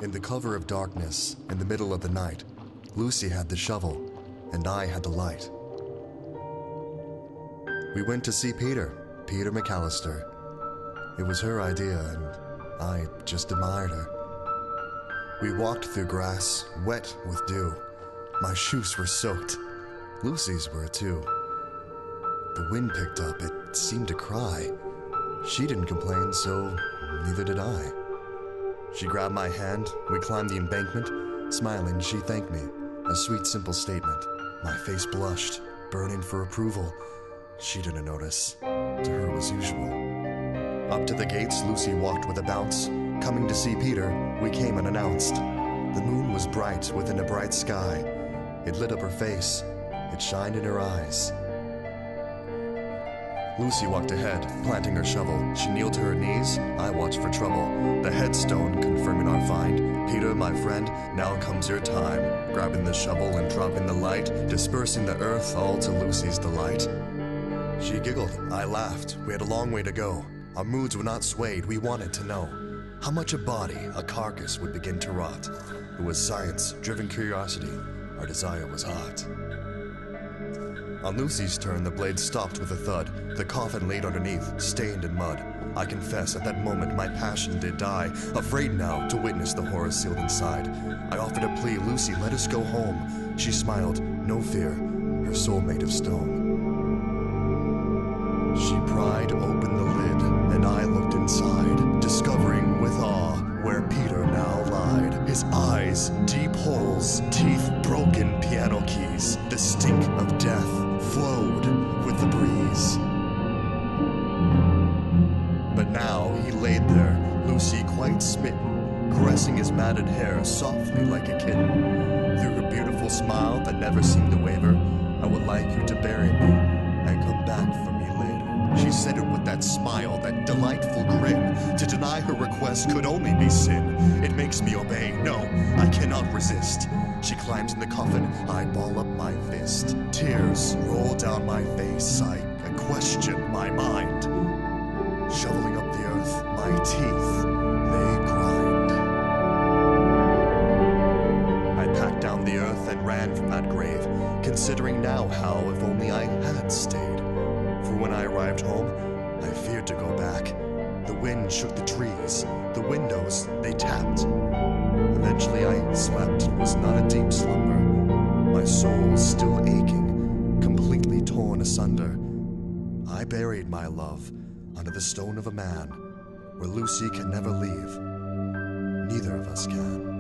In the cover of darkness, in the middle of the night, Lucy had the shovel, and I had the light. We went to see Peter McAllister. It was her idea, and I just admired her. We walked through grass, wet with dew. My shoes were soaked. Lucy's were too. The wind picked up. It seemed to cry. She didn't complain, so neither did I. She grabbed my hand. We climbed the embankment. Smiling, she thanked me. A sweet, simple statement. My face blushed, burning for approval. She didn't notice. To her it was usual. Up to the gates, Lucy walked with a bounce. Coming to see Peter, we came unannounced. The moon was bright within a bright sky. It lit up her face. It shined in her eyes. Lucy walked ahead, planting her shovel. She kneeled to her knees. I watched for trouble. The headstone confirming our find. Peter, my friend, now comes your time. Grabbing the shovel and dropping the light, dispersing the earth, all to Lucy's delight. She giggled. I laughed. We had a long way to go. Our moods were not swayed. We wanted to know how much a body, a carcass, would begin to rot. It was science, driven curiosity. Our desire was hot. On Lucy's turn, the blade stopped with a thud. The coffin laid underneath, stained in mud. I confess, at that moment my passion did die, afraid now to witness the horror sealed inside. I offered a plea, Lucy, let us go home. She smiled, no fear, her soul made of stone. She pried open the lid, and I looked inside, discovering with awe where Peter now lied. His eyes, deep holes, teeth broken piano keys. The stink of death flowed with the breeze. But now he laid there, Lucy quite smitten, caressing his matted hair softly like a kitten. Through her beautiful smile that never seemed to waver, I would like you to bury me and come back for me later. She said it with that smile, that delightful grin. To deny her request could only be sin. It makes me obey. No, I cannot resist. She climbs in the coffin, I ball up my fist. Tears roll down my face, I question my mind. Shoveling up the earth, my teeth, they grind. I packed down the earth and ran from that grave, considering now how if only I had stayed. For when I arrived home, I feared to go back. The wind shook the trees, the windows, they tapped. Eventually I slept. It was not a deep slumber. My soul still aching, completely torn asunder. I buried my love under the stone of a man, where Lucy can never leave. Neither of us can.